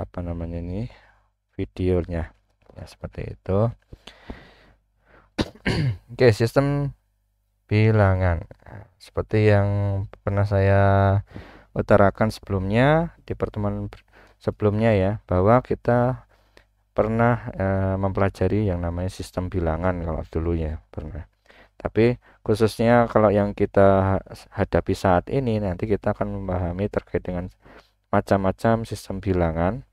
apa namanya ini videonya ya, seperti itu. Oke, sistem bilangan seperti yang pernah saya utarakan sebelumnya di pertemuan sebelumnya ya, bahwa kita pernah mempelajari yang namanya sistem bilangan kalau dulu ya pernah. Tapi khususnya kalau yang kita hadapi saat ini, nanti kita akan memahami terkait dengan macam-macam sistem bilangan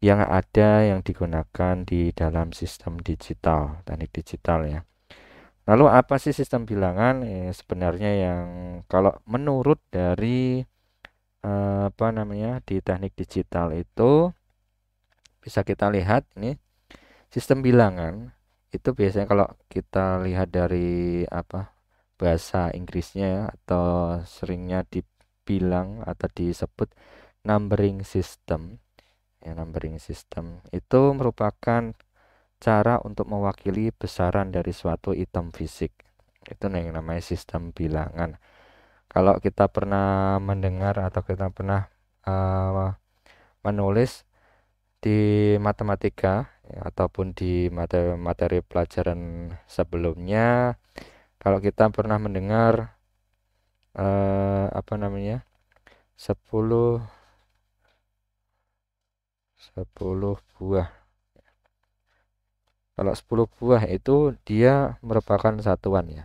yang ada yang digunakan di dalam sistem digital, teknik digital ya. Lalu apa sih sistem bilangan? Sebenarnya yang kalau menurut dari apa namanya di teknik digital itu bisa kita lihat ini sistem bilangan itu biasanya kalau kita lihat dari apa bahasa Inggrisnya ya, atau seringnya dibilang atau disebut numbering system. Ya, numbering system itu merupakan cara untuk mewakili besaran dari suatu item fisik. Itu yang namanya sistem bilangan. Kalau kita pernah mendengar atau kita pernah uh, menulis di matematika ya, ataupun di materi pelajaran sebelumnya, kalau kita pernah mendengar apa namanya 10 10 buah. Kalau 10 buah itu dia merupakan satuan ya.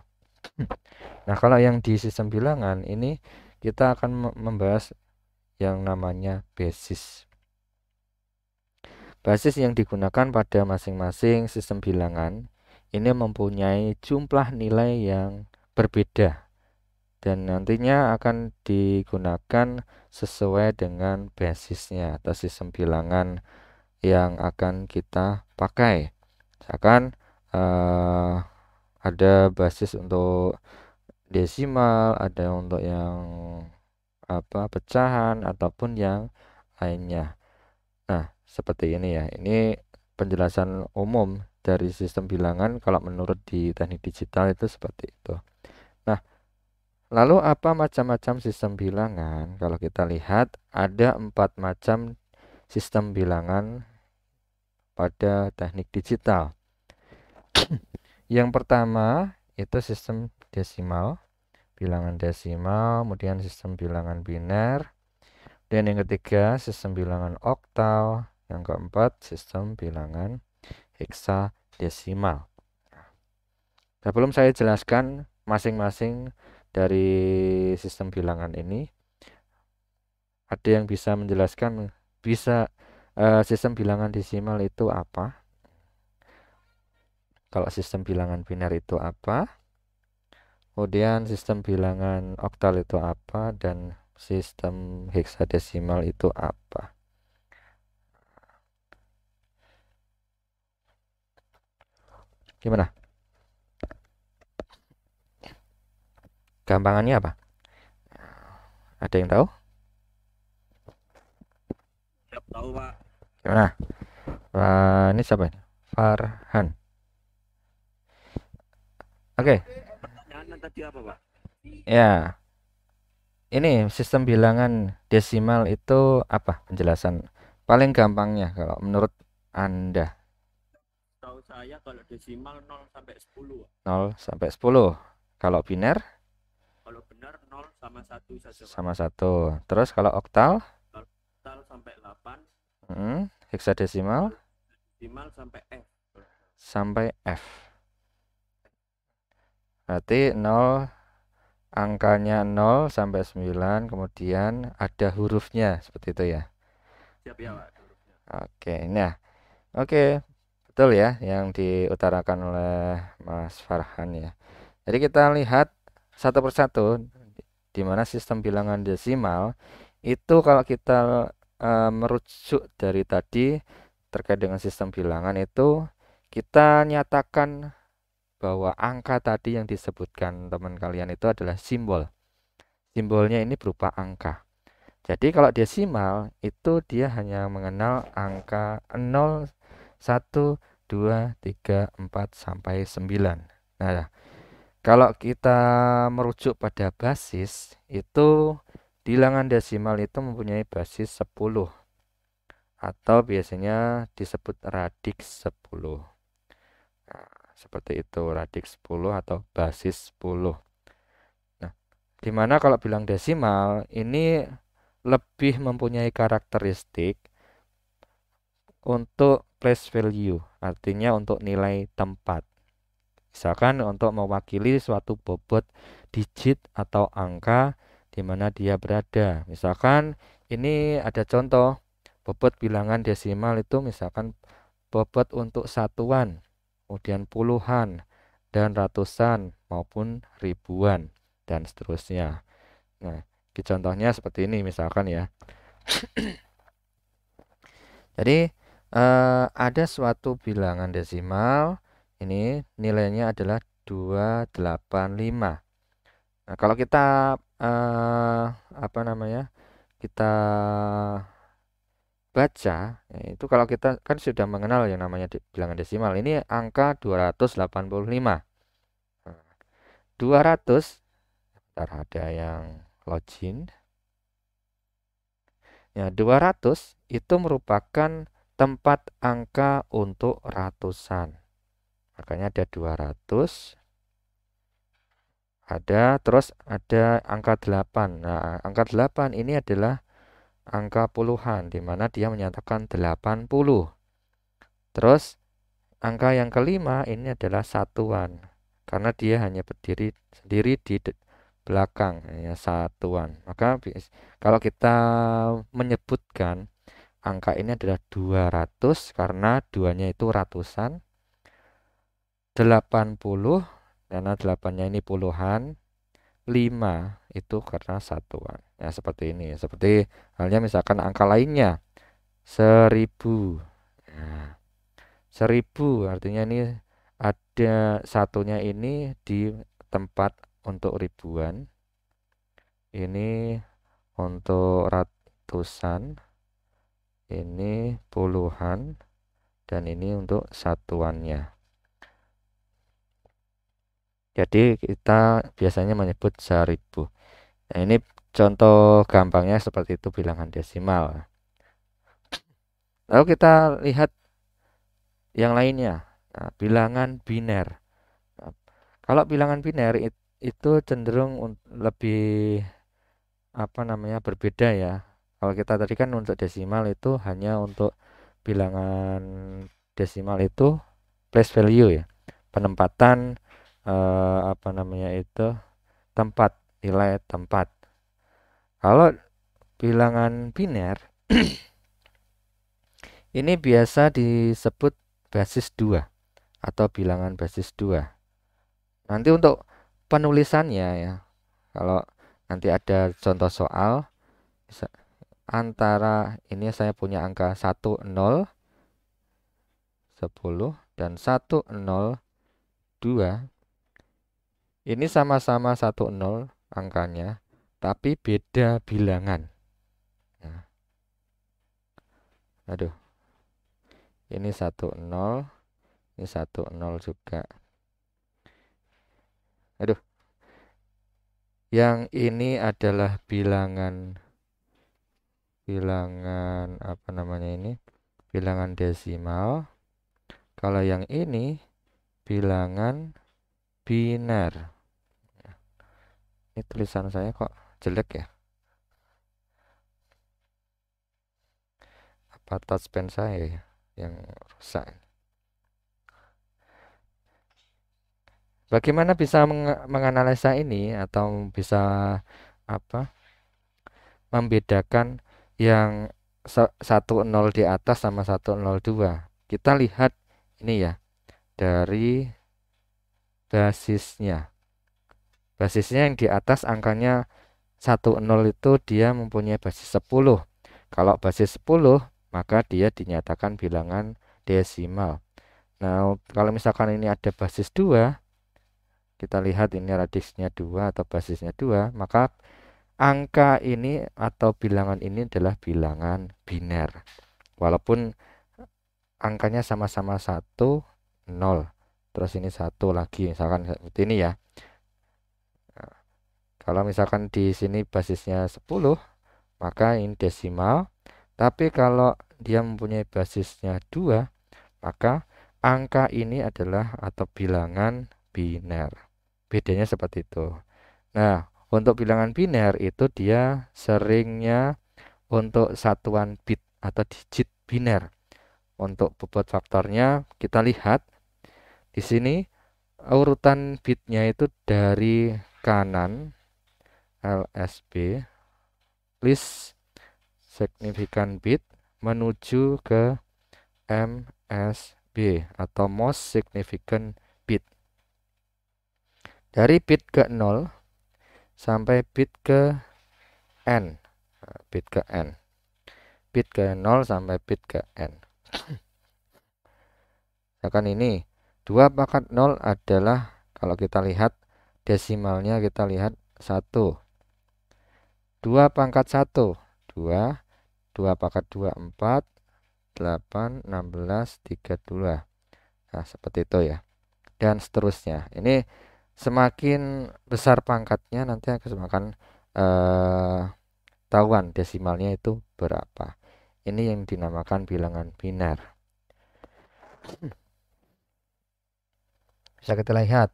Nah, kalau yang di sistem bilangan ini kita akan membahas yang namanya basis. Basis yang digunakan pada masing-masing sistem bilangan ini mempunyai jumlah nilai yang berbeda dan nantinya akan digunakan sesuai dengan basisnya atau sistem bilangan yang akan kita pakai. Misalkan eh, ada basis untuk desimal, ada untuk yang apa pecahan ataupun yang lainnya. Nah, seperti ini ya. Ini penjelasan umum dari sistem bilangan kalau menurut di teknik digital itu seperti itu. Nah, lalu apa macam-macam sistem bilangan? Kalau kita lihat ada 4 macam sistem bilangan pada teknik digital. Yang pertama itu sistem desimal, bilangan desimal, kemudian sistem bilangan biner, dan yang ketiga sistem bilangan oktal, yang keempat sistem bilangan heksadesimal. Sebelum saya jelaskan masing-masing dari sistem bilangan ini, ada yang bisa menjelaskan bisa sistem bilangan desimal itu apa? Kalau sistem bilangan biner itu apa? Kemudian sistem bilangan oktal itu apa dan sistem heksadesimal itu apa? Gimana? Gampangannya apa? Ada yang tahu? Siap tahu Pak. Gimana? Wah, ini siapa ini? Farhan. Oke, Pertanyaan tadi apa Pak? ya. Ini sistem bilangan desimal itu apa penjelasan paling gampangnya kalau menurut Anda? Tahu saya kalau desimal 0 sampai 10. 0 sampai 10. Kalau biner Kalau benar 0 sama 1 saja Pak. sama 1. Terus kalau oktal Kalau total sampai 8, heksadesimal kalau desimal sampai F. sampai F. Berarti 0 angkanya 0 sampai 9 kemudian ada hurufnya seperti itu ya. Siap ya Pak hurufnya. Oke, nah, oke, betul ya yang diutarakan oleh Mas Farhan ya. Jadi kita lihat satu persatu di mana sistem bilangan desimal itu kalau kita merujuk dari tadi terkait dengan sistem bilangan itu kita nyatakan bahwa angka tadi yang disebutkan teman kalian itu adalah simbol. Simbolnya ini berupa angka. Jadi kalau desimal itu dia hanya mengenal angka 0, 1, 2, 3, 4 sampai 9. Nah, kalau kita merujuk pada basis itu bilangan desimal itu mempunyai basis 10. atau biasanya disebut radix 10. Nah, seperti itu, radix 10 atau basis 10. Nah, dimana kalau bilang desimal ini lebih mempunyai karakteristik untuk place value, artinya untuk nilai tempat. Misalkan untuk mewakili suatu bobot digit atau angka di mana dia berada. Misalkan ini ada contoh bobot bilangan desimal itu misalkan bobot untuk satuan, kemudian puluhan dan ratusan maupun ribuan dan seterusnya. Nah, contohnya seperti ini misalkan ya. Jadi ada suatu bilangan desimal, ini nilainya adalah 285. Nah, kalau kita apa namanya? Kita baca, itu kalau kita kan sudah mengenal yang namanya bilangan desimal. Ini angka 285. Nah, 200, ntar ada yang login. Ya, 200 itu merupakan tempat angka untuk ratusan. Makanya ada 200, terus ada angka 8. Nah, angka 8 ini adalah angka puluhan, di mana dia menyatakan 80. Terus angka yang kelima ini adalah satuan, karena dia hanya berdiri sendiri di belakang, ya, satuan. Maka kalau kita menyebutkan angka ini adalah 200 karena duanya itu ratusan, 80 karena 8-nya ini puluhan, 5 itu karena satuan. Ya, seperti ini. Seperti halnya misalkan angka lainnya 1000. Nah, 1000 artinya ini ada satunya ini di tempat untuk ribuan. Ini untuk ratusan. Ini puluhan dan ini untuk satuannya. Jadi kita biasanya menyebut 1000. Nah, ini contoh gampangnya seperti itu bilangan desimal. Lalu kita lihat yang lainnya. Nah, bilangan biner. Nah, kalau bilangan biner itu cenderung lebih apa namanya berbeda ya. Kalau kita tadi kan untuk desimal itu hanya untuk bilangan desimal itu place value ya. Penempatan apa namanya itu tempat, nilai tempat. Kalau bilangan biner ini biasa disebut basis 2 atau bilangan basis 2. Nanti untuk penulisannya ya, kalau nanti ada contoh soal antara ini saya punya angka 1, 0, 10 dan 1, 0, 2. Ini sama-sama 1, 0 angkanya, tapi beda bilangan. Nah, aduh. Ini 1, 0, ini 1, 0 juga. Aduh. Yang ini adalah bilangan apa namanya ini? Bilangan desimal. Kalau yang ini bilangan biner. Ini tulisan saya kok jelek ya? Apa touchpen saya ya yang rusak? Bagaimana bisa menganalisa ini atau bisa apa? Membedakan yang 10 di atas sama 102. Kita lihat ini ya dari basisnya. Basisnya yang di atas angkanya 10 itu dia mempunyai basis 10. Kalau basis 10 maka dia dinyatakan bilangan desimal. Nah, kalau misalkan ini ada basis 2, kita lihat ini radiksnya 2 atau basisnya 2, maka angka ini atau bilangan ini adalah bilangan biner. Walaupun angkanya sama-sama 1, 0. Terus ini 1 lagi, misalkan seperti ini ya. Nah, kalau misalkan di sini basisnya 10, maka ini desimal. Tapi kalau dia mempunyai basisnya 2, maka angka ini adalah atau bilangan biner. Bedanya seperti itu. Nah, untuk bilangan biner itu dia seringnya untuk satuan bit atau digit biner. Untuk bobot faktornya kita lihat di sini urutan bitnya itu dari kanan LSB list significant bit menuju ke MSB atau most significant bit. Dari bit ke 0 sampai bit ke N. Bit ke N. Bit ke 0 sampai bit ke N. Misalkan ini 2 pangkat 0 adalah, kalau kita lihat desimalnya, kita lihat 1. 2 pangkat 1 2. 2 pangkat 2 4. 8 16 32. Nah, seperti itu ya. Dan seterusnya. Ini semakin besar pangkatnya nanti akan semakin tahuan desimalnya itu berapa. Ini yang dinamakan bilangan biner. Bisa kita lihat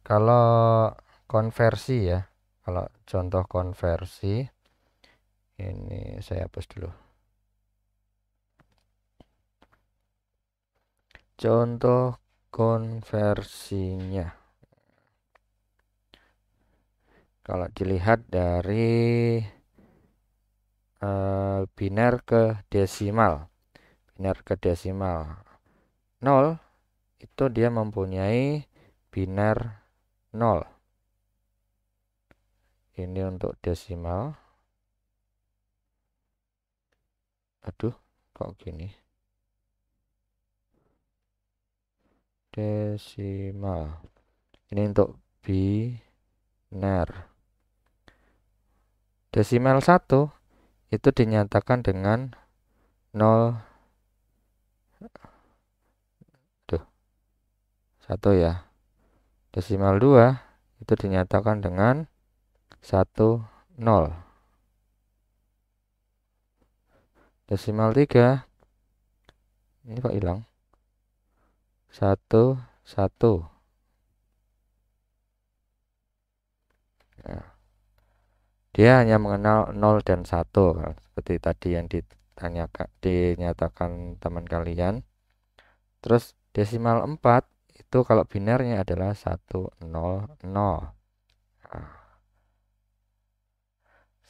kalau konversi ya. Kalau contoh konversi, ini saya hapus dulu. Contoh konversinya. Kalau dilihat dari biner ke desimal. Biner ke desimal 0 itu dia mempunyai biner 0. Ini untuk desimal. Aduh, kok gini? Desimal. Ini untuk biner. Desimal 1 itu dinyatakan dengan 0. Tuh, 1 ya. Desimal 2 itu dinyatakan dengan 1 0. Desimal 3 ini kok hilang? 1 1. Nah, dia hanya mengenal 0 dan 1 seperti tadi yang dinyatakan teman kalian. Terus desimal 4 itu kalau binernya adalah 1 0 0. Nah,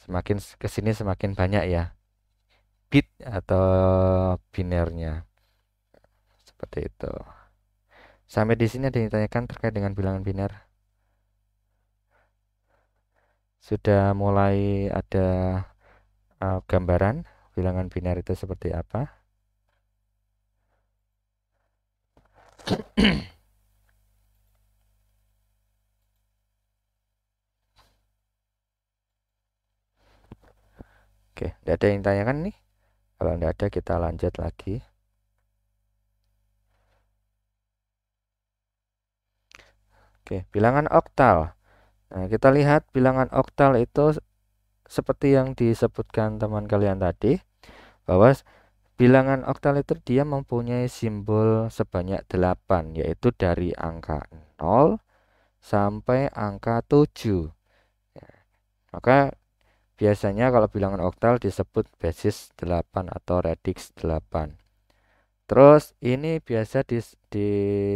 semakin kesini semakin banyak ya bit atau binernya. Seperti itu. Sampai di sini ada yang ditanyakan terkait dengan bilangan biner. Sudah mulai ada gambaran bilangan biner itu seperti apa? Oke, tidak ada yang tanyakan nih. Kalau tidak ada, kita lanjut lagi. Oke, bilangan oktal. Nah, kita lihat bilangan oktal itu seperti yang disebutkan teman kalian tadi, bahwa bilangan oktal itu dia mempunyai simbol sebanyak 8, yaitu dari angka 0 sampai angka 7. Ya, maka biasanya kalau bilangan oktal disebut basis 8 atau radix 8. Terus ini biasa digunakan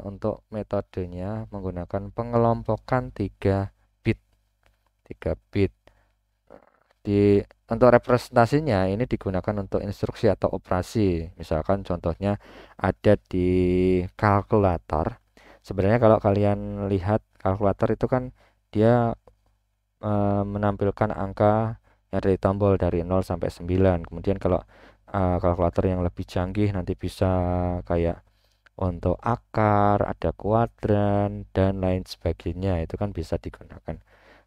untuk metodenya menggunakan pengelompokan 3 bit. 3 bit. Untuk representasinya ini digunakan untuk instruksi atau operasi. Misalkan contohnya ada di kalkulator. Sebenarnya kalau kalian lihat kalkulator itu kan dia menampilkan angka yang dari tombol dari 0 sampai 9. Kemudian kalau kalkulator yang lebih canggih nanti bisa kayak untuk akar, ada kuadran dan lain sebagainya. Itu kan bisa digunakan.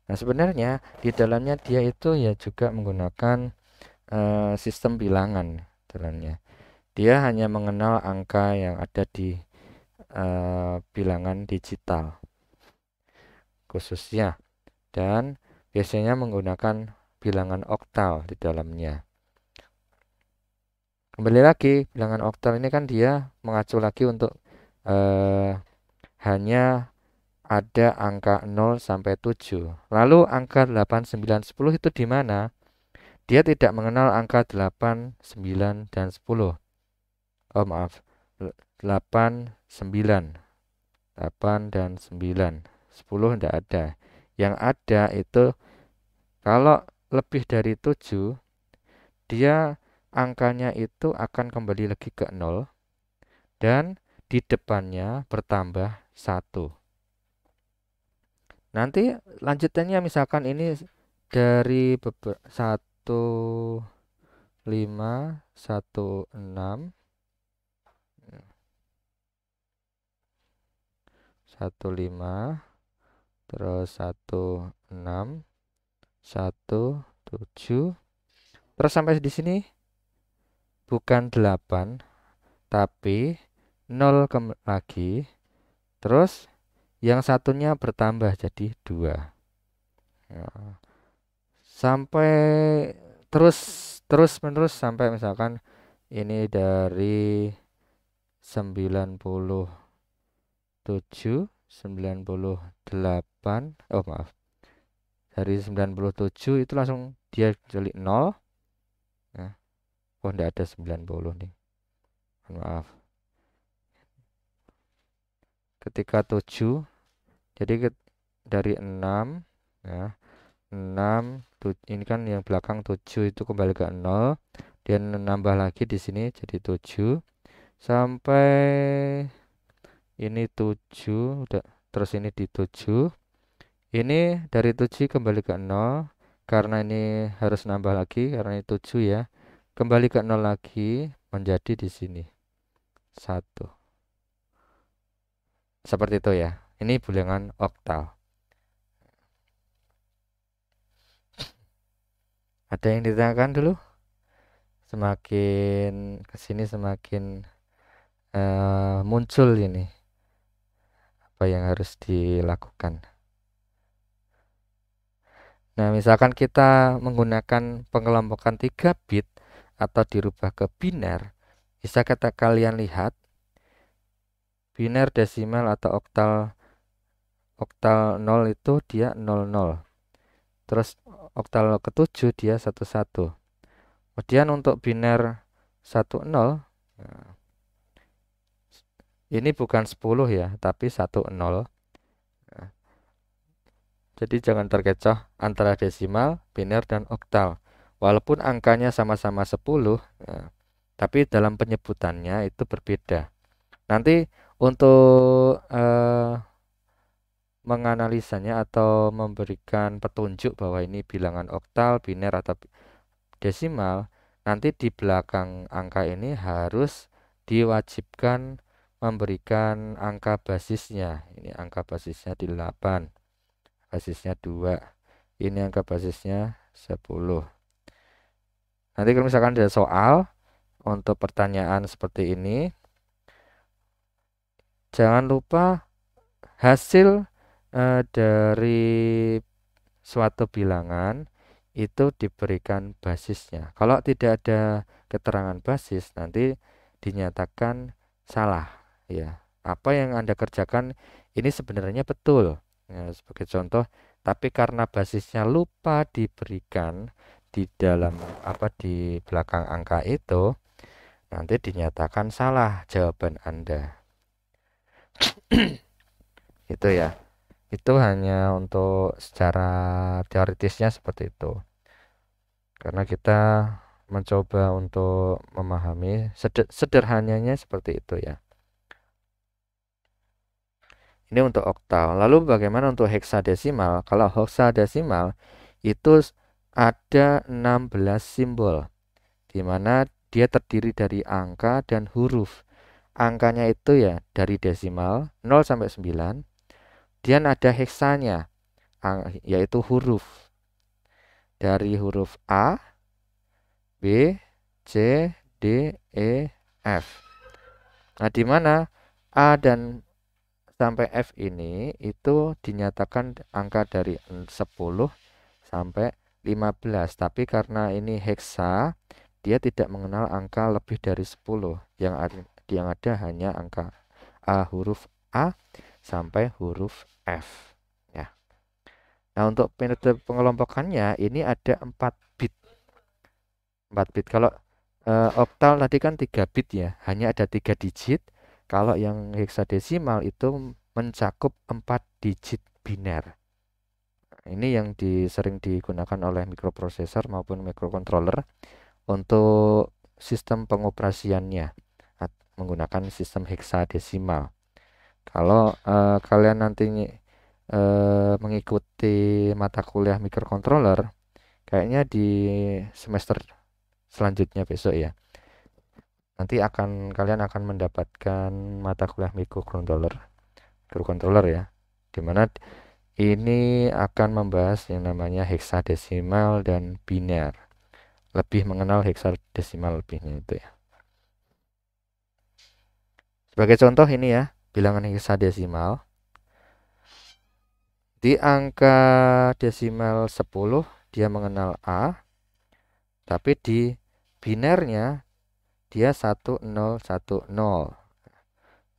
Nah, sebenarnya di dalamnya dia itu ya juga menggunakan sistem bilangan dalamnya. Dia hanya mengenal angka yang ada di bilangan digital khususnya, dan biasanya menggunakan bilangan oktal di dalamnya. Kembali lagi, bilangan oktal ini kan dia mengacu lagi untuk hanya ada angka 0 sampai 7. Lalu angka 8, 9, 10 itu di mana? Dia tidak mengenal angka 8, 9, dan 10. Oh maaf, 8, 9. 8 dan 9. 10 tidak ada. Yang ada itu kalau lebih dari 7, dia angkanya itu akan kembali lagi ke 0 dan di depannya bertambah 1. Nanti lanjutannya misalkan ini dari 1, 5, 1, 6, 1, 5, terus 1, 6, 1, 7. Terus sampai di sini bukan 8 tapi 0 lagi. Terus yang satunya bertambah jadi 2. Nah, sampai terus terus menerus sampai misalkan ini dari 97, 98, oh maaf, dari 97 itu langsung dia jadi 0. Nah, oh enggak ada 90 nih, maaf. Ketika 7 jadi dari 6 ya, 6 ini kan yang belakang 7 itu kembali ke 0, dia nambah lagi di sini jadi 7 sampai ini 7 udah, terus ini di 7, ini dari 7 kembali ke 0 karena ini harus nambah lagi karena ini 7 ya, kembali ke 0 lagi menjadi di sini 1 seperti itu ya. Ini bilangan oktal. Ada yang ditanyakan dulu? Semakin kesini semakin muncul ini apa yang harus dilakukan. Nah, misalkan kita menggunakan pengelompokan 3 bit atau dirubah ke biner, bisa kalian lihat biner desimal atau oktal 0 itu dia 00. Terus oktal ke-7 dia 11. Kemudian untuk biner 10, nah, ini bukan 10 ya, tapi 10. Nah, jadi jangan terkecoh antara desimal, biner, dan oktal. Walaupun angkanya sama-sama 10, nah, tapi dalam penyebutannya itu berbeda. Nanti untuk menganalisanya atau memberikan petunjuk bahwa ini bilangan oktal, biner, atau desimal, nanti di belakang angka ini harus diwajibkan memberikan angka basisnya. Ini angka basisnya di 8, basisnya 2. Ini angka basisnya 10. Nanti kalau misalkan ada soal untuk pertanyaan seperti ini, jangan lupa hasil dari suatu bilangan itu diberikan basisnya. Kalau tidak ada keterangan basis, nanti dinyatakan salah ya. Apa yang Anda kerjakan ini sebenarnya betul. Ya, sebagai contoh, tapi karena basisnya lupa diberikan di dalam di belakang angka itu, nanti dinyatakan salah jawaban Anda. Itu ya. Itu hanya untuk secara teoritisnya seperti itu. Karena kita mencoba untuk memahami sederhananya seperti itu ya. Ini untuk oktal. Lalu bagaimana untuk heksadesimal? Kalau heksadesimal itu ada 16 simbol, di mana dia terdiri dari angka dan huruf. Angkanya itu ya dari desimal 0 sampai 9. Dan ada heksanya, yaitu huruf. Dari huruf A, B, C, D, E, F. Nah, di mana A dan sampai F ini itu dinyatakan angka dari 10 sampai 15. Tapi karena ini heksa, dia tidak mengenal angka lebih dari 10. Yang ada hanya angka huruf A sampai huruf F. Ya. Nah, untuk metode pengelompokannya ini ada 4 bit. 4 bit. Kalau oktal tadi kan 3 bit ya, hanya ada 3 digit. Kalau yang heksadesimal itu mencakup 4 digit biner. Ini yang sering digunakan oleh microprocessor maupun microcontroller untuk sistem pengoperasiannya menggunakan sistem heksadesimal. Kalau kalian nanti mengikuti mata kuliah microcontroller, kayaknya di semester selanjutnya besok ya, nanti kalian akan mendapatkan mata kuliah microcontroller ya, dimana ini akan membahas yang namanya heksadesimal dan biner, lebih mengenal heksadesimal lebihnya itu ya. Sebagai contoh ini ya, bilangan heksadesimal di angka desimal 10 dia mengenal A, tapi di binernya dia 1010.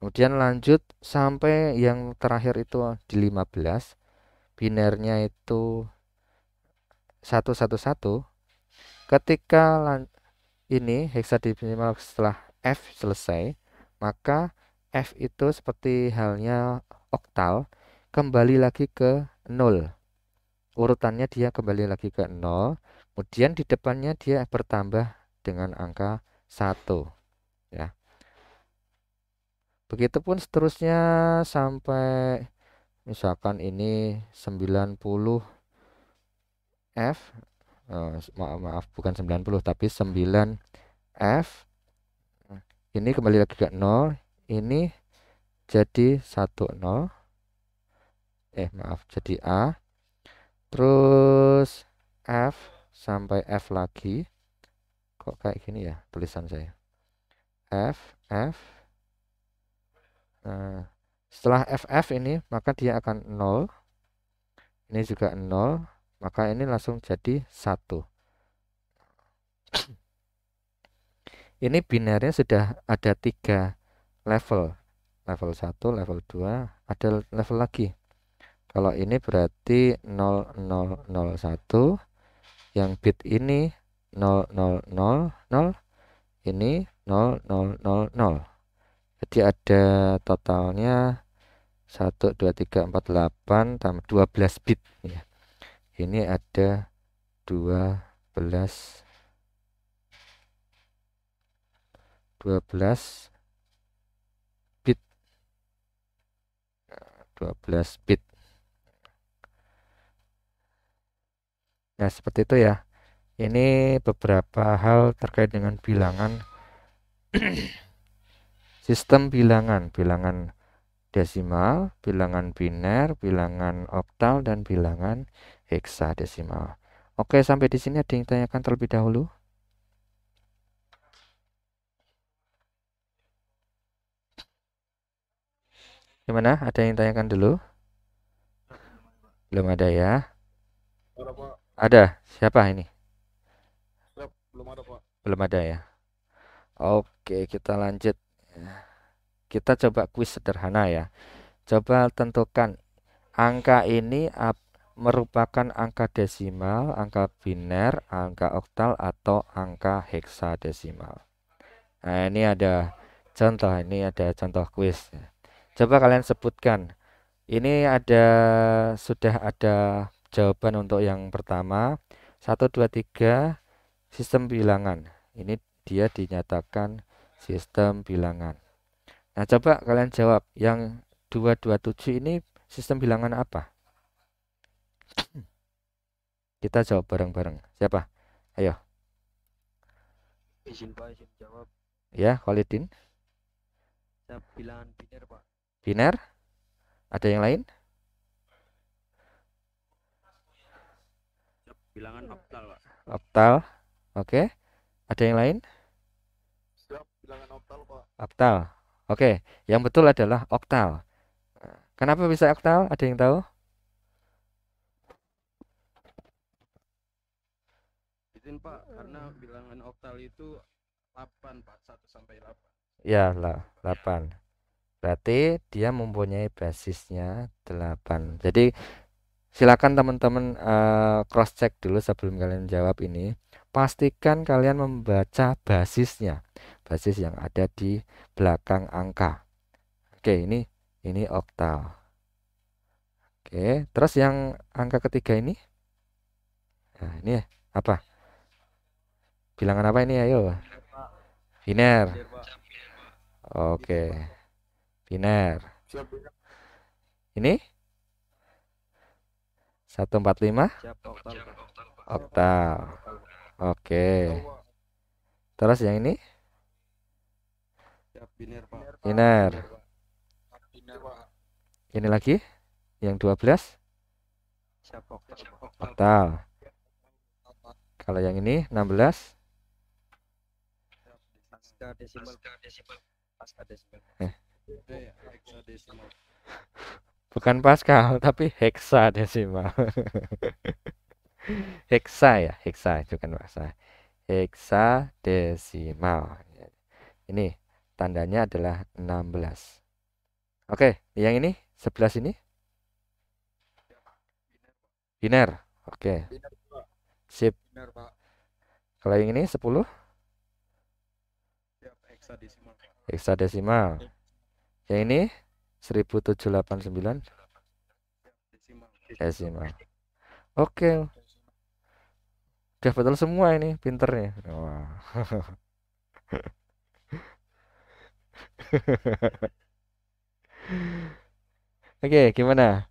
Kemudian lanjut sampai yang terakhir itu di 15, binernya itu 111. Ketika ini heksadesimal setelah F selesai, maka F itu seperti halnya oktal kembali lagi ke 0. Urutannya dia kembali lagi ke 0. Kemudian di depannya dia bertambah dengan angka 1 ya. Begitupun seterusnya sampai misalkan ini 90 F, maaf bukan 90 tapi 9 F. Ini kembali lagi ke 0, ini jadi 10, maaf jadi A, terus F sampai F lagi. Kok kayak gini ya tulisan saya? F. Nah, setelah FF ini maka dia akan 0. Ini juga 0, maka ini langsung jadi 1. Ini binernya sudah ada 3 level. Level 1, level 2, ada level lagi. Kalau ini berarti 0001, yang bit ini 0000, ini 0000. Jadi ada totalnya 1 2 3 4 8 tambah 12 bit ya. Ini ada 12 bit. 12 bit. Nah, seperti itu ya. Ini beberapa hal terkait dengan bilangan. Sistem bilangan desimal, bilangan biner, bilangan oktal, dan bilangan heksadesimal. Oke, sampai di sini ada yang tanyakan terlebih dahulu? Gimana? Ada yang tanyakan dulu? Belum ada ya? Ada. Siapa ini? Belum ada, Pak. Belum ada ya? Oke, kita lanjut. Kita coba kuis sederhana ya. Coba tentukan angka ini merupakan angka desimal, angka biner, angka oktal, atau angka heksadesimal. Nah, ini ada contoh kuis. Coba kalian sebutkan. Ini sudah ada jawaban untuk yang pertama. 1, 2, 3 sistem bilangan. Ini dia dinyatakan sistem bilangan. Nah, coba kalian jawab. Yang 227 ini sistem bilangan apa? Kita jawab bareng-bareng. Siapa? Ayo. Izin, Pak, izin jawab. Ya, Khalidin. Saya bilangan biner, Pak. Biner? Ada yang lain? Saya bilangan oktal, Pak. Oktal. Oke. Ada yang lain? Siap, bilangan oktal, Pak. Oktal. Oke. Yang betul adalah oktal. Kenapa bisa oktal? Ada yang tahu? Izin, Pak, karena bilangan oktal oktal itu 8 Pak, 1 sampai 8. Ya lah, 8. Berarti dia mempunyai basisnya 8. Jadi silakan teman-teman cross check dulu sebelum kalian jawab ini. Pastikan kalian membaca basisnya. Basis yang ada di belakang angka. Oke, ini oktal. Oke, terus yang angka ketiga ini? Nah, ini apa? Bilangan apa ini? Ayo. Biner. Biner, Pak. Oke, Biner, Pak. biner. Siap, biner. Ini 145 Siap, oktal, Pak. oktal. Oke. Tahu, Pak. Terus yang ini? Siap, biner, Pak. Biner. Biner, Pak. Ini lagi yang 12 Siap, oktal. oktal. Kalau yang ini 16 Pasca desimal. Pasca desimal. Hexadesimal. bukan Pascal tapi heksadesimal. Heksa ya, heksa bukan Pascal. Heksadesimal. Ini tandanya adalah 16. Oke, yang ini 11 ini biner. Oke. Biner, Pak. Sip. Biner, Pak. Kalau yang ini 10 Siap, hexadesimal, Pak. heksadesimal. Yang ini 1789 Desimal. desimal. Oke, udah betul semua ini, pinter nih. Wah. Oke, gimana?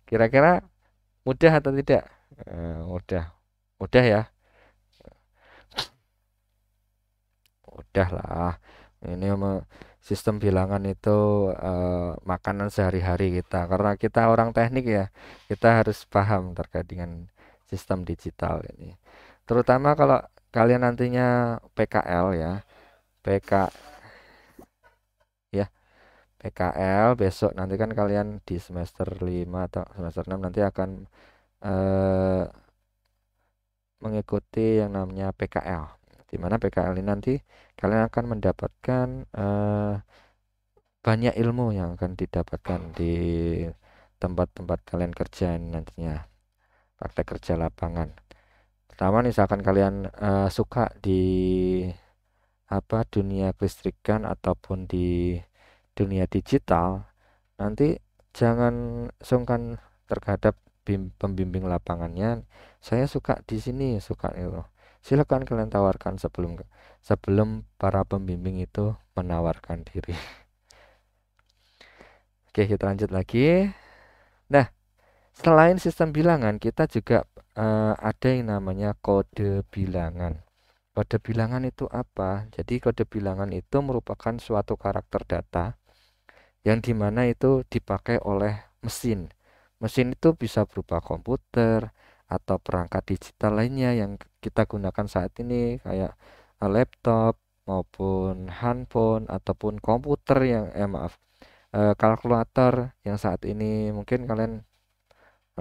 Kira-kira mudah atau tidak? Mudah. Mudah ya? Mudah lah. Ini sistem bilangan itu makanan sehari-hari kita. Karena kita orang teknik ya, kita harus paham terkait dengan sistem digital ini. Terutama kalau kalian nantinya PKL ya, PK ya, PKL besok nanti kan kalian di semester 5 atau semester 6 nanti akan eh, mengikuti yang namanya PKL. Di mana PKL ini nanti kalian akan mendapatkan banyak ilmu yang akan didapatkan di tempat-tempat kalian kerja nantinya, praktek kerja lapangan. Pertama misalkan kalian suka di dunia kelistrikan ataupun di dunia digital, nanti jangan sungkan terhadap pembimbing lapangannya. Saya suka di sini, suka itu. Silakan kalian tawarkan sebelum para pembimbing itu menawarkan diri. Oke, kita lanjut lagi. Nah, selain sistem bilangan, kita juga ada yang namanya kode bilangan. Kode bilangan itu apa? Jadi kode bilangan itu merupakan suatu karakter data yang dimana itu dipakai oleh mesin. Mesin itu bisa berupa komputer atau perangkat digital lainnya yang kita gunakan saat ini kayak laptop maupun handphone ataupun komputer yang kalkulator yang saat ini mungkin kalian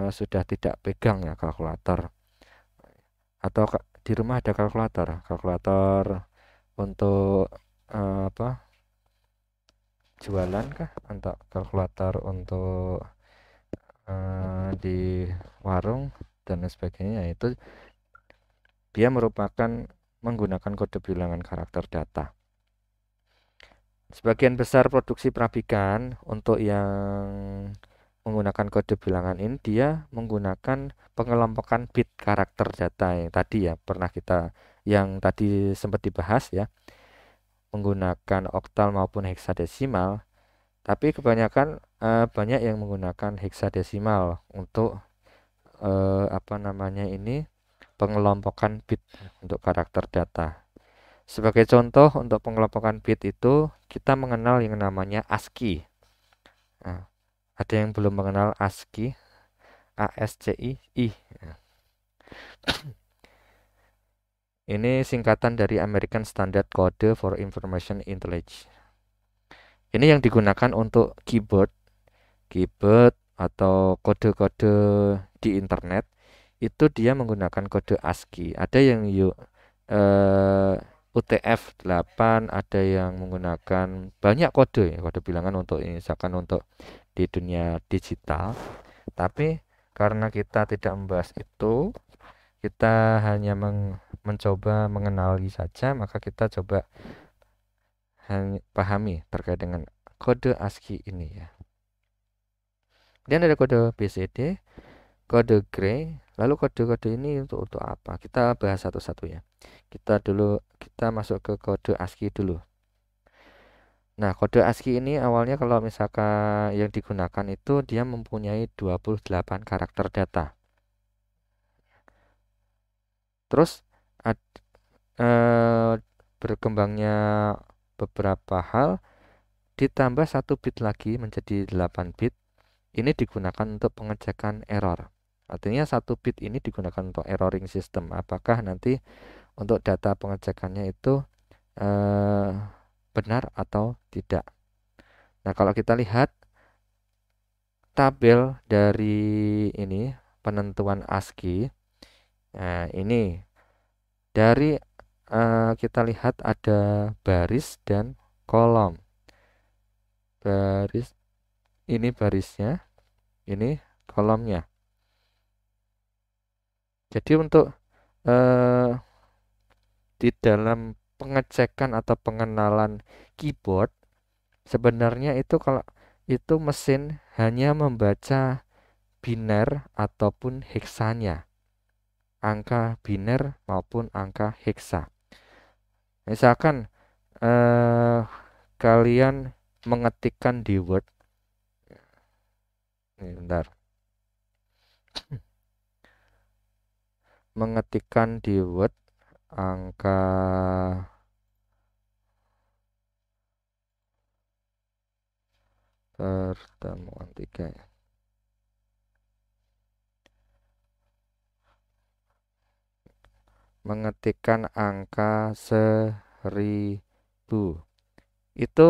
sudah tidak pegang ya kalkulator atau di rumah ada kalkulator untuk jualan kah untuk kalkulator untuk di warung dan sebagainya, itu dia merupakan menggunakan kode bilangan karakter data. Sebagian besar produksi perabikan untuk yang menggunakan kode bilangan ini dia menggunakan pengelompokan bit karakter data yang tadi ya pernah kita yang tadi sempat dibahas ya, menggunakan oktal maupun heksadesimal. Tapi kebanyakan banyak yang menggunakan heksadesimal untuk pengelompokan bit untuk karakter data. Sebagai contoh untuk pengelompokan bit itu kita mengenal yang namanya ASCII. Nah, ada yang belum mengenal ASCII? ASCII. Ini singkatan dari American Standard Code for Information Intelligence. Ini yang digunakan untuk keyboard atau kode-kode di internet itu dia menggunakan kode ASCII. Ada yang UTF-8, ada yang menggunakan banyak kode ya, kode bilangan untuk misalkan untuk di dunia digital. Tapi karena kita tidak membahas itu, kita hanya mencoba mengenali saja, maka kita coba hanya pahami terkait dengan kode ASCII ini ya. Dan ada kode BCD, kode Gray. Lalu kode-kode ini untuk apa? Kita bahas satu-satu ya. Kita masuk ke kode ASCII dulu. Nah, kode ASCII ini awalnya kalau misalkan yang digunakan itu dia mempunyai 28 karakter data. Terus berkembangnya beberapa hal ditambah 1 bit lagi menjadi 8 bit. Ini digunakan untuk pengecekan error. Artinya 1 bit ini digunakan untuk erroring system. Apakah nanti untuk data pengecekannya itu benar atau tidak. Nah, kalau kita lihat tabel dari ini penentuan ASCII, nah ini dari kita lihat ada baris dan kolom. Baris ini barisnya, ini kolomnya. Jadi untuk di dalam pengecekan atau pengenalan keyboard, sebenarnya itu kalau itu mesin hanya membaca biner ataupun heksanya, angka biner maupun angka heksa. Misalkan kalian mengetikkan di Word, ini bentar, mengetikkan di Word angka pertemuan 3 ya. Mengetikkan angka 1000. Itu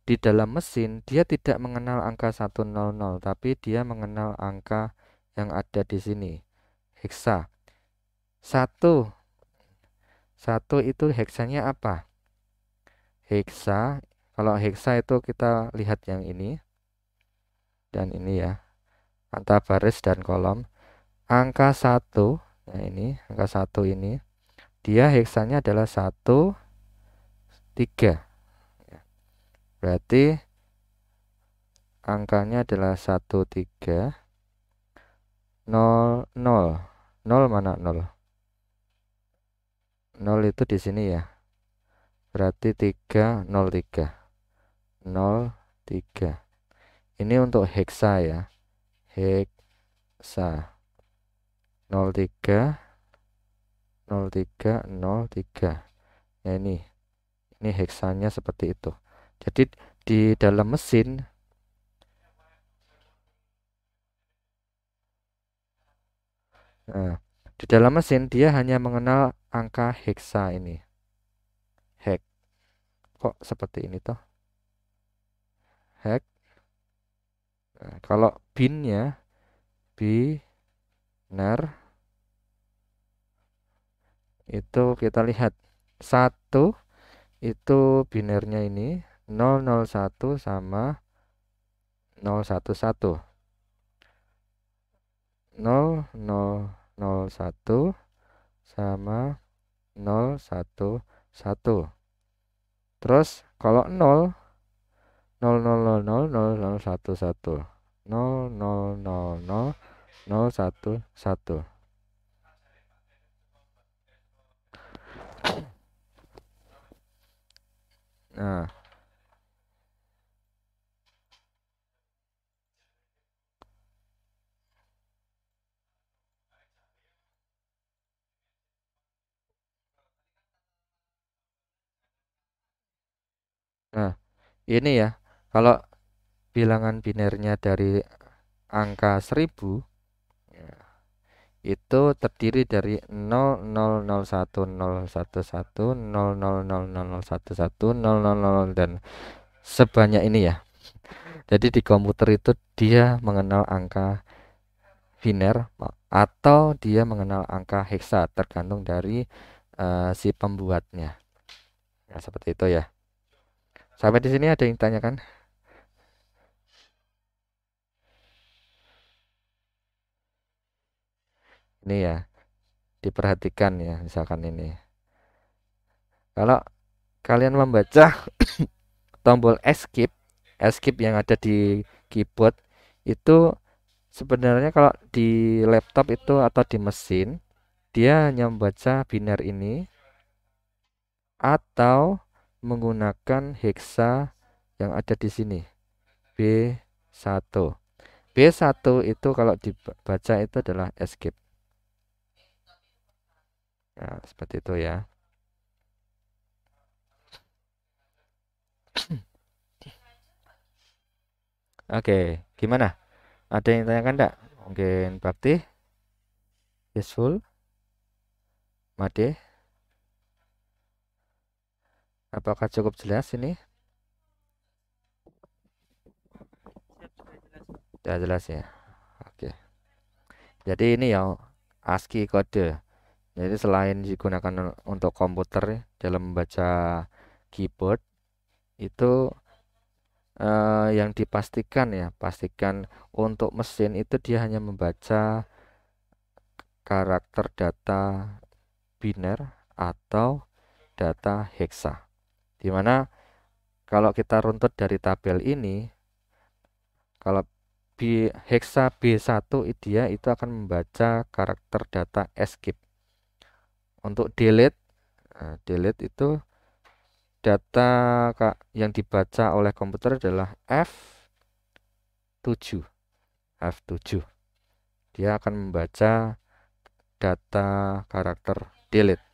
di dalam mesin dia tidak mengenal angka 100, tapi dia mengenal angka yang ada di sini, heksa. 1 itu heksanya apa? Heksa, kalau heksa itu kita lihat yang ini dan ini ya, antara baris dan kolom. Angka 1, nah ini angka 1 ini dia heksanya adalah 1, 3. Berarti angkanya adalah 1, 3, 0, 0. 0 mana 0? 0 itu di sini ya. Berarti 3, 0, 3. 0, 3. Ini untuk heksa ya. Heksa. 0, 3, 0, 3, 0, 3. Nah ini heksanya seperti itu. Jadi di dalam mesin dia hanya mengenal angka heksa ini. Hek. Kok seperti ini toh? Hek. Nah, kalau binnya biner itu kita lihat 1 itu binernya ini 001 sama 011. 0001 sama 011. Terus kalau 0 0000 0011 0000 011. Nah, ini ya, kalau bilangan binernya dari angka 1000 ya, itu terdiri dari 00010110000011 000 dan sebanyak ini ya. Jadi di komputer itu dia mengenal angka biner atau dia mengenal angka heksa, tergantung dari si pembuatnya. Nah, seperti itu ya. Sampai di sini ada yang tanyakan? Ini ya, diperhatikan ya, misalkan ini. Kalau kalian membaca tombol escape yang ada di keyboard itu sebenarnya kalau di laptop itu atau di mesin dia hanya membaca biner ini atau menggunakan hexa yang ada di sini B1. B1 itu kalau dibaca itu adalah escape. Nah, seperti itu ya. Oke, gimana? Ada yang tanyakan enggak? Mungkin Bakti, Yusful, Made, apakah cukup jelas ini? Sudah jelas ya. Oke. Jadi ini ya ASCII kode. Jadi selain digunakan untuk komputer dalam membaca keyboard itu yang dipastikan ya, pastikan untuk mesin itu dia hanya membaca karakter data biner atau data hexa. Dimana kalau kita runtut dari tabel ini, kalau hexa B1 dia itu akan membaca karakter data escape. Untuk delete, delete itu data yang dibaca oleh komputer adalah F7. F7. Dia akan membaca data karakter delete.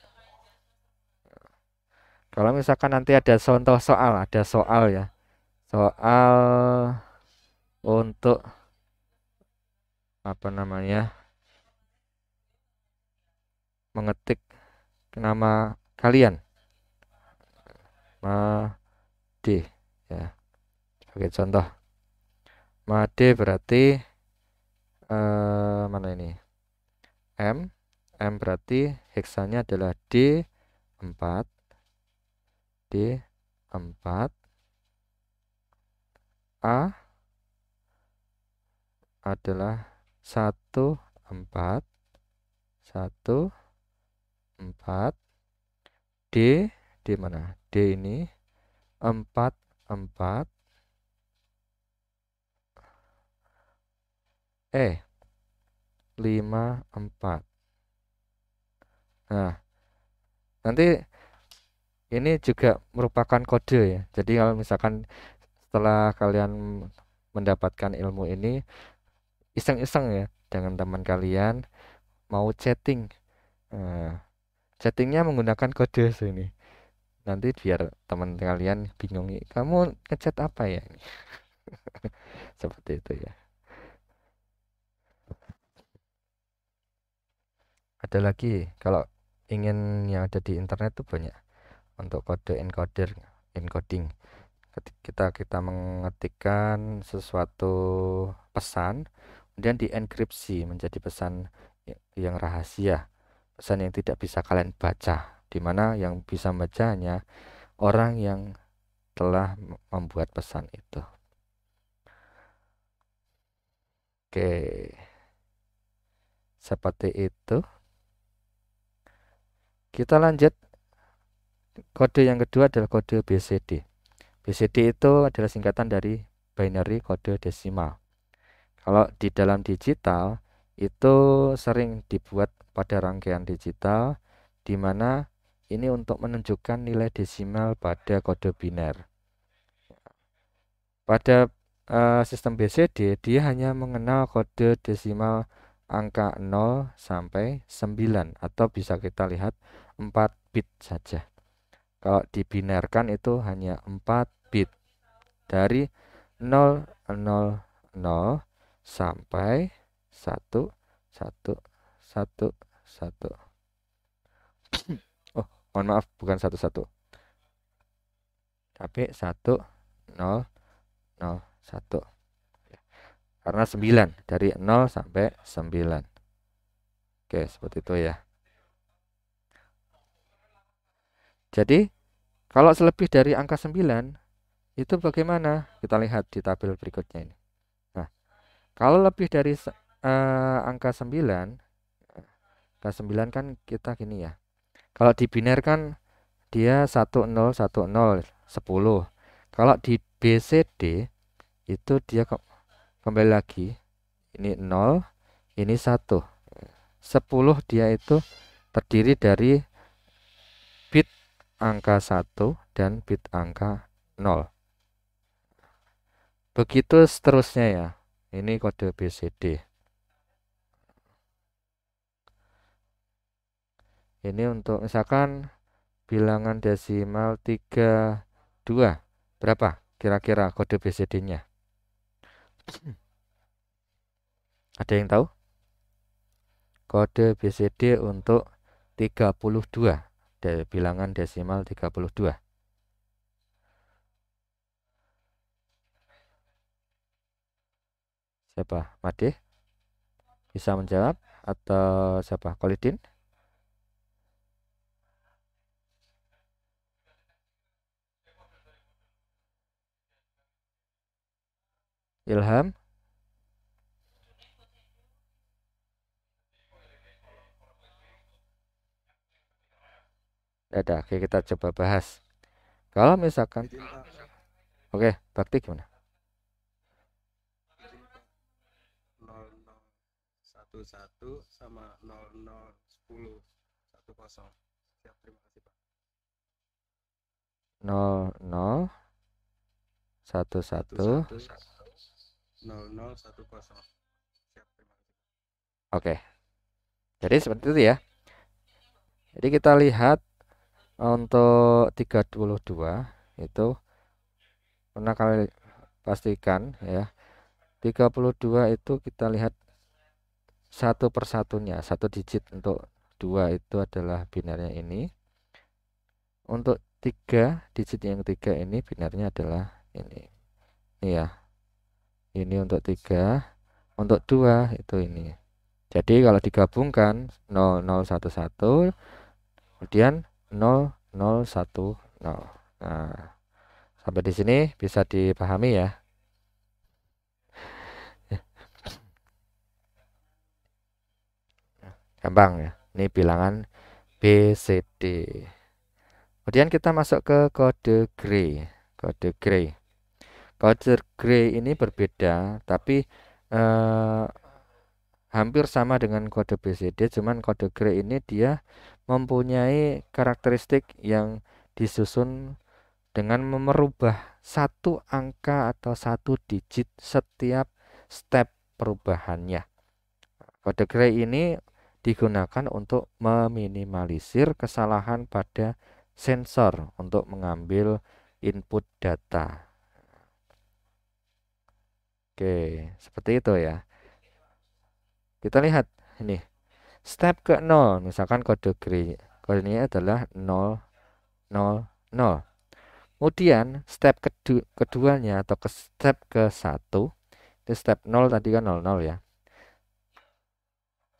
Kalau misalkan nanti ada contoh soal, ada soal ya. Soal untuk apa namanya? Mengetik nama kalian. Made ya. Sebagai contoh. Made berarti mana ini? M berarti heksanya adalah D4 A adalah 14 D mana? D ini 44 54. Nah, nanti ini juga merupakan kode ya. Jadi kalau misalkan setelah kalian mendapatkan ilmu ini, iseng-iseng ya dengan teman kalian mau chatting. Chattingnya menggunakan kode sini. Nanti biar teman kalian bingung, kamu ngechat apa ya? Seperti itu ya. Ada lagi kalau ingin yang ada di internet tuh banyak untuk kode encoding. Kita mengetikkan sesuatu pesan kemudian dienkripsi menjadi pesan yang rahasia, pesan yang tidak bisa kalian baca, di mana yang bisa membaca hanya orang yang telah membuat pesan itu. Oke, seperti itu. Kita lanjut. Kode yang kedua adalah kode BCD. BCD itu adalah singkatan dari binary kode desimal. Kalau di dalam digital itu sering dibuat pada rangkaian digital, di mana ini untuk menunjukkan nilai desimal pada kode biner. Pada sistem BCD dia hanya mengenal kode desimal angka 0 sampai 9 atau bisa kita lihat 4 bit saja. Kalau dibinerkan itu hanya 4 bit dari 000 sampai 1111. Oh, mohon maaf, bukan 11, tapi 1001. Karena 9 dari 0 sampai 9. Oke, seperti itu ya. Jadi kalau selebih dari angka 9 itu bagaimana? Kita lihat di tabel berikutnya ini. Nah, kalau lebih dari angka 9, angka 9 kan kita gini ya. Kalau di biner kan dia 1010 10. Kalau di BCD itu dia kembali lagi. Ini 0, ini 1. 10 dia itu terdiri dari bit angka 1 dan bit angka 0. Begitu seterusnya ya. Ini kode BCD. Ini untuk misalkan bilangan desimal 32. Berapa kira-kira kode BCD-nya? Ada yang tahu? Kode BCD untuk 32. Dari bilangan desimal 32. Siapa? Made? Bisa menjawab? Atau siapa? Kolidin? Ilham? Ada. Oke, kita coba bahas. Kalau misalkan, Izin Pak, oke, Bakti gimana? izin Pak. 0011 sama 0010 10. Siap, terima kasih Pak. 0011 11 0010. Siap, terima kasih. Oke. Jadi seperti itu ya. Jadi kita lihat untuk 32 itu pernah kali pastikan ya. 32 itu kita lihat satu persatunya, satu digit. Untuk 2 itu adalah binarnya ini. Untuk 3 digit yang ketiga ini binarnya adalah ini. Ini ya. Ini untuk 3, untuk 2 itu ini. Jadi kalau digabungkan 0011 kemudian 0010. Nah, sampai di sini bisa dipahami ya. Gampang ya. Ini bilangan BCD. Kemudian kita masuk ke kode Gray. Kode Gray. Kode Gray ini berbeda, tapi hampir sama dengan kode BCD, cuman kode Gray ini dia mempunyai karakteristik yang disusun dengan merubah satu angka atau satu digit setiap step perubahannya. Kode Gray ini digunakan untuk meminimalisir kesalahan pada sensor untuk mengambil input data. Oke, seperti itu ya. Kita lihat ini. Step ke 0, misalkan kode Gray. Kodenya adalah 0, 0, 0. Kemudian step keduanya atau step ke 1, itu step 0 tadi kan 00 ya.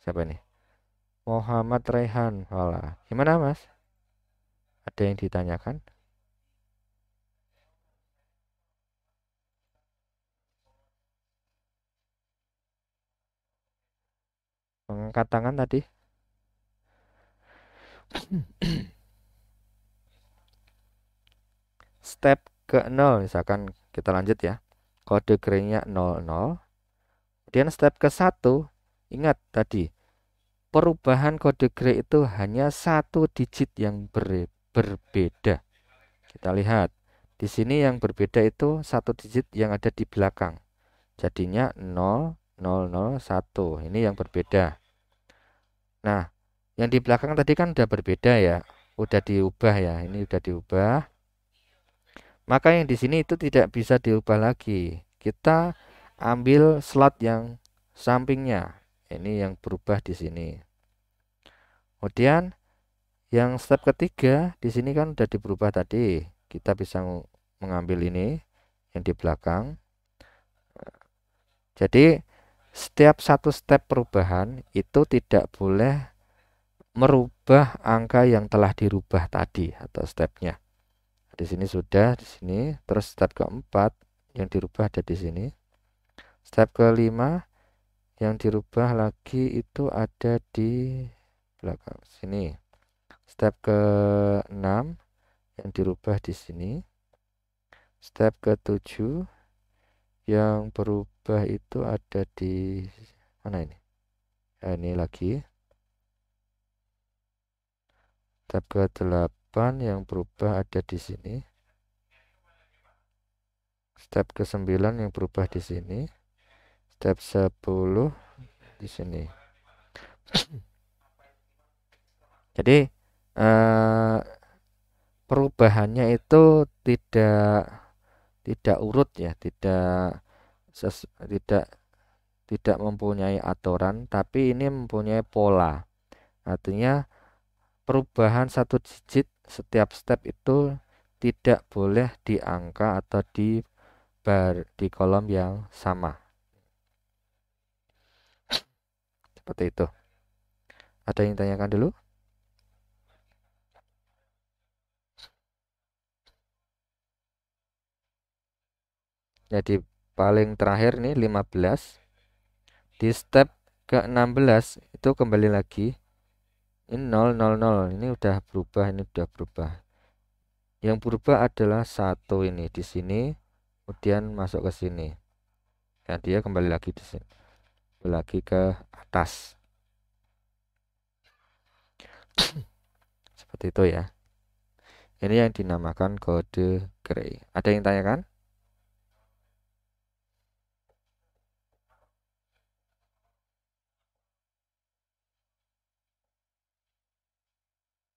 Siapa ini? Muhammad Rehan. Walah, gimana Mas? Ada yang ditanyakan? Mengangkat tangan tadi. Step ke 0, misalkan kita lanjut ya. Kode Gray-nya 00. Kemudian step ke 1, ingat tadi perubahan kode Gray itu hanya satu digit yang berbeda. Kita lihat di sini yang berbeda itu satu digit yang ada di belakang. Jadinya 0001. Ini yang berbeda. Nah, yang di belakang tadi kan udah berbeda ya. Udah diubah ya. Ini udah diubah. Maka yang di sini itu tidak bisa diubah lagi. Kita ambil slot yang sampingnya. Ini yang berubah di sini. Kemudian yang step ketiga di sini kan udah diberubah tadi. Kita bisa mengambil ini yang di belakang. Jadi setiap satu step perubahan itu tidak boleh merubah angka yang telah dirubah tadi atau stepnya. Di sini sudah, di sini. Terus step keempat yang dirubah ada di sini. Step kelima yang dirubah lagi itu ada di belakang sini. Step ke-6 yang dirubah di sini. Step ke-7 yang berubah itu ada di mana ini? Ini lagi. Step ke-8 yang berubah ada di sini. Step ke-9 yang berubah di sini. Step 10 di sini. Jadi perubahannya itu tidak urut ya, tidak mempunyai aturan, tapi ini mempunyai pola. Artinya perubahan satu digit setiap step itu tidak boleh di angka atau di kolom yang sama. Seperti itu. Ada yang tanyakan dulu? Jadi paling terakhir nih 15. Di step ke-16 itu kembali lagi. Ini 0, 0, 0. Ini udah berubah, ini udah berubah. Yang berubah adalah 1 ini di sini, kemudian masuk ke sini. Dan dia kembali lagi di sini. Lagi ke atas. Seperti itu ya. Ini yang dinamakan kode Gray. Ada yang tanyakan?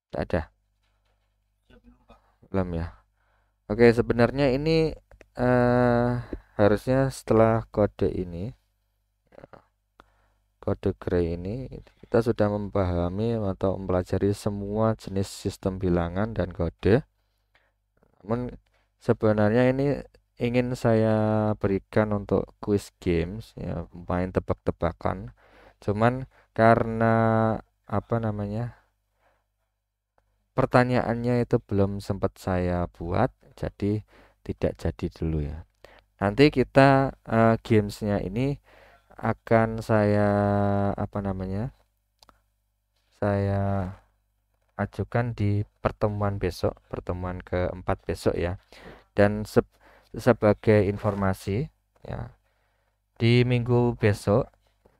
Tidak ada. Belum ya. Oke, sebenarnya ini harusnya setelah kode ini, kode Gray ini, kita sudah memahami atau mempelajari semua jenis sistem bilangan dan kode. Namun sebenarnya ini ingin saya berikan untuk quiz games ya, main tebak-tebakan. Cuman karena apa namanya, pertanyaannya itu belum sempat saya buat, jadi tidak jadi dulu ya. Nanti kita gamesnya ini akan saya apa namanya, saya ajukan di pertemuan besok, pertemuan keempat besok ya. Dan sebagai informasi ya, di minggu besok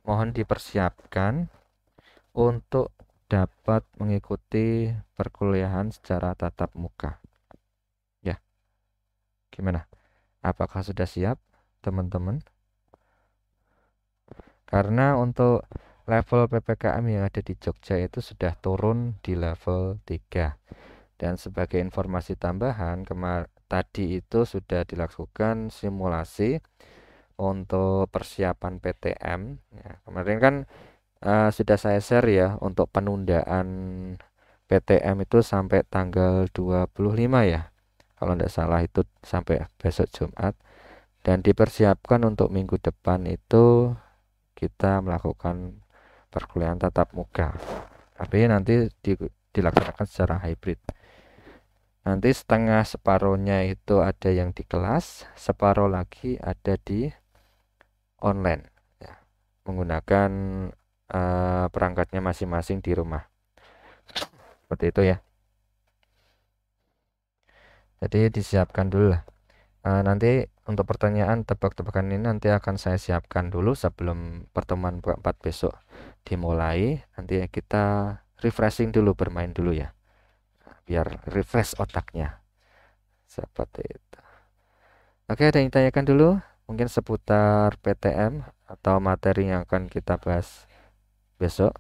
mohon dipersiapkan untuk dapat mengikuti perkuliahan secara tatap muka. Ya, gimana? Apakah sudah siap, teman-teman? Karena untuk level PPKM yang ada di Jogja itu sudah turun di level 3. Dan sebagai informasi tambahan, tadi itu sudah dilakukan simulasi untuk persiapan PTM. Ya, kemarin kan sudah saya share ya untuk penundaan PTM itu sampai tanggal 25 ya. Kalau tidak salah itu sampai besok Jumat. Dan dipersiapkan untuk minggu depan itu kita melakukan perkuliahan tatap muka. Tapi nanti dilaksanakan secara hybrid. Nanti setengah separohnya itu ada yang di kelas, separuh lagi ada di online ya, menggunakan perangkatnya masing-masing di rumah. Seperti itu ya. Jadi disiapkan dulu lah. Nanti untuk pertanyaan tebak-tebakan ini nanti akan saya siapkan dulu sebelum pertemuan keempat besok dimulai. Nanti kita refreshing dulu, bermain dulu ya, biar refresh otaknya. Seperti itu. Oke, ada yang tanyakan dulu? Mungkin seputar PTM atau materi yang akan kita bahas besok.